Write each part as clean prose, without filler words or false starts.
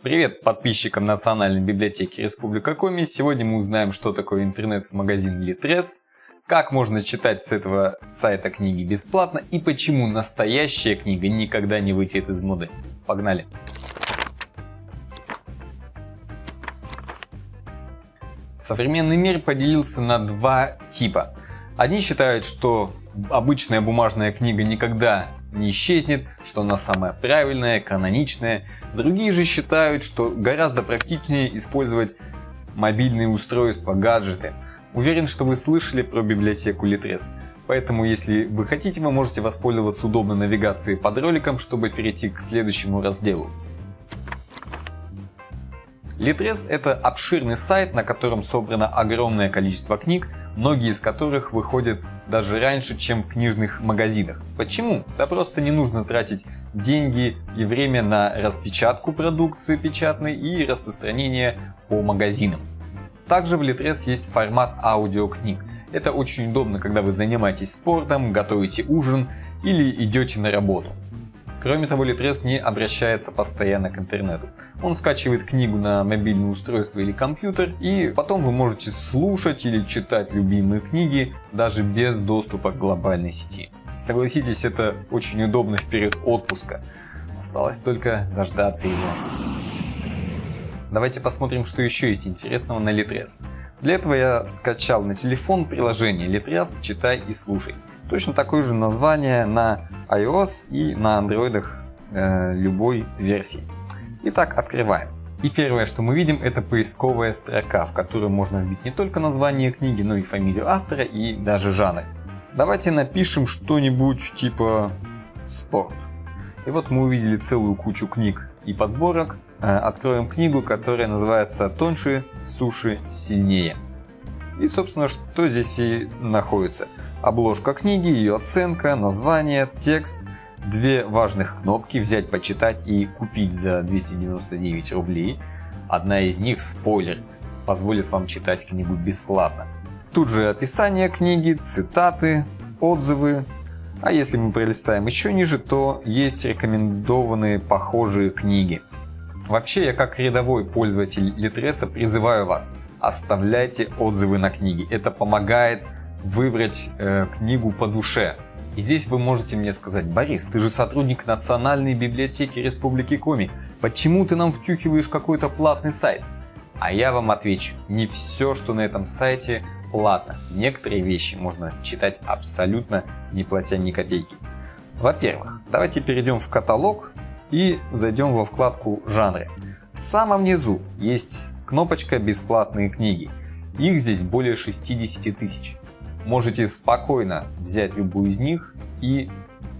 Привет подписчикам Национальной библиотеки Республика Коми. Сегодня мы узнаем, что такое интернет-магазин Litres, как можно читать с этого сайта книги бесплатно и почему настоящая книга никогда не выйдет из моды. Погнали! Современный мир поделился на два типа. Одни считают, что обычная бумажная книга никогда не исчезнет, что она самая правильная, каноничная. Другие же считают, что гораздо практичнее использовать мобильные устройства, гаджеты. Уверен, что вы слышали про библиотеку Litres. Поэтому, если вы хотите, вы можете воспользоваться удобной навигацией под роликом, чтобы перейти к следующему разделу. Litres — это обширный сайт, на котором собрано огромное количество книг, многие из которых выходят даже раньше, чем в книжных магазинах. Почему? Да просто не нужно тратить деньги и время на распечатку продукции печатной и распространение по магазинам. Также в Litres есть формат аудиокниг. Это очень удобно, когда вы занимаетесь спортом, готовите ужин или идете на работу. Кроме того, Litres не обращается постоянно к интернету. Он скачивает книгу на мобильное устройство или компьютер, и потом вы можете слушать или читать любимые книги даже без доступа к глобальной сети. Согласитесь, это очень удобно в период отпуска. Осталось только дождаться его. Давайте посмотрим, что еще есть интересного на Litres. Для этого я скачал на телефон приложение Litres «Читай и слушай». Точно такое же название на iOS и на андроидах любой версии. Итак, открываем. И первое, что мы видим, это поисковая строка, в которую можно вбить не только название книги, но и фамилию автора и даже жанр. Давайте напишем что-нибудь типа «спорт». И вот мы увидели целую кучу книг и подборок. Откроем книгу, которая называется «Тоньше, суше, сильнее». И, собственно, что здесь и находится. Обложка книги, ее оценка, название, текст, две важных кнопки «Взять, почитать» и «Купить» за 299 рублей. Одна из них, спойлер, позволит вам читать книгу бесплатно. Тут же описание книги, цитаты, отзывы. А если мы пролистаем еще ниже, то есть рекомендованные похожие книги. Вообще, я как рядовой пользователь Litres призываю вас, оставляйте отзывы на книги. Это помогает выбрать книгу по душе. И здесь вы можете мне сказать: Борис, ты же сотрудник Национальной библиотеки Республики Коми, почему ты нам втюхиваешь какой-то платный сайт? А я вам отвечу: не все, что на этом сайте, платно. Некоторые вещи можно читать абсолютно не платя ни копейки. Во-первых, давайте перейдем в каталог и зайдем во вкладку «Жанры». В самом низу есть кнопочка «Бесплатные книги». Их здесь более 60 тысяч. Можете спокойно взять любую из них и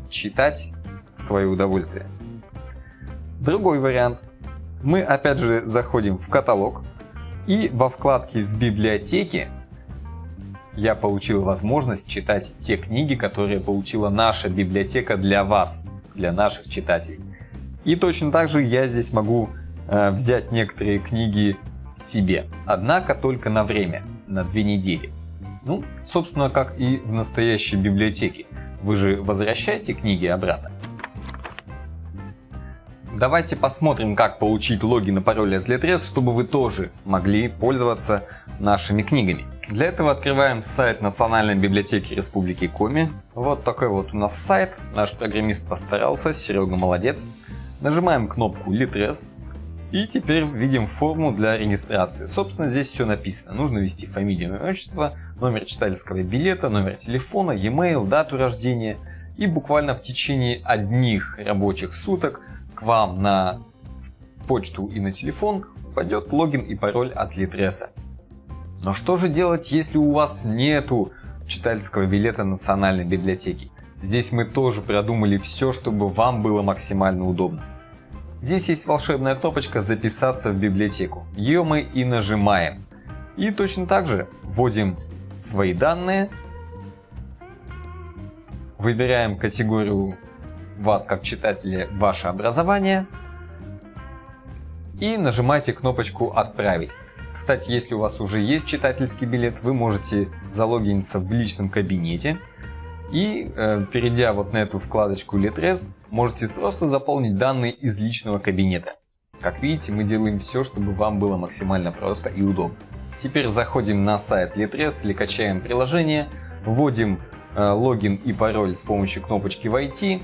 читать в свое удовольствие. Другой вариант. Мы опять же заходим в каталог, и во вкладке «В библиотеке» я получил возможность читать те книги, которые получила наша библиотека для вас, для наших читателей. И точно так же я здесь могу взять некоторые книги себе. Однако только на время, на 2 недели. Ну, собственно, как и в настоящей библиотеке. Вы же возвращаете книги обратно. Давайте посмотрим, как получить логин и пароль от Litres, чтобы вы тоже могли пользоваться нашими книгами. Для этого открываем сайт Национальной библиотеки Республики Коми. Вот такой вот у нас сайт. Наш программист постарался, Серега молодец. Нажимаем кнопку Litres. И теперь видим форму для регистрации. Собственно, здесь все написано. Нужно ввести фамилию, имя, отчество, номер читательского билета, номер телефона, e-mail, дату рождения. И буквально в течение одних рабочих суток к вам на почту и на телефон пойдет логин и пароль от Litres. Но что же делать, если у вас нету читательского билета Национальной библиотеки? Здесь мы тоже продумали все, чтобы вам было максимально удобно. Здесь есть волшебная кнопочка «Записаться в библиотеку». Ее мы и нажимаем. И точно так же вводим свои данные. Выбираем категорию вас как читателя, ваше образование. И нажимаете кнопочку «Отправить». Кстати, если у вас уже есть читательский билет, вы можете залогиниться в личном кабинете. И перейдя вот на эту вкладочку Litres, можете просто заполнить данные из личного кабинета. Как видите, мы делаем все, чтобы вам было максимально просто и удобно. Теперь заходим на сайт Litres или качаем приложение, вводим логин и пароль с помощью кнопочки «Войти»,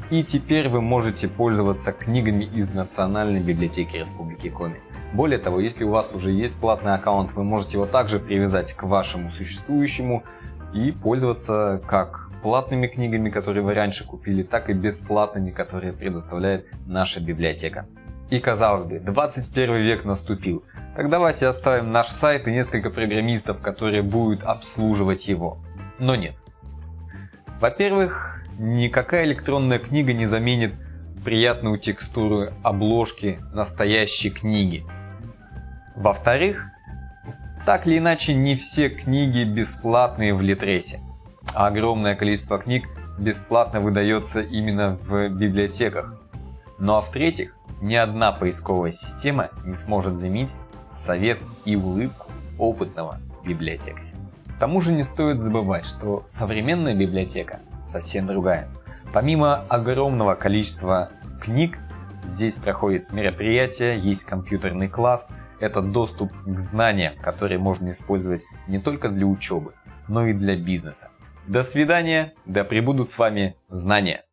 и теперь вы можете пользоваться книгами из Национальной библиотеки Республики Коми. Более того, если у вас уже есть платный аккаунт, вы можете его также привязать к вашему существующему и пользоваться как платными книгами, которые вы раньше купили, так и бесплатными, которые предоставляет наша библиотека. И казалось бы, 21 век наступил. Так давайте оставим наш сайт и несколько программистов, которые будут обслуживать его. Но нет. Во-первых, никакая электронная книга не заменит приятную текстуру обложки настоящей книги. Во-вторых, так или иначе, не все книги бесплатные в Литресе, а огромное количество книг бесплатно выдается именно в библиотеках. Ну а в-третьих, ни одна поисковая система не сможет заменить совет и улыбку опытного библиотекаря. К тому же не стоит забывать, что современная библиотека совсем другая. Помимо огромного количества книг, здесь проходят мероприятия, есть компьютерный класс, это доступ к знаниям, которые можно использовать не только для учебы, но и для бизнеса. До свидания, да пребудут с вами знания!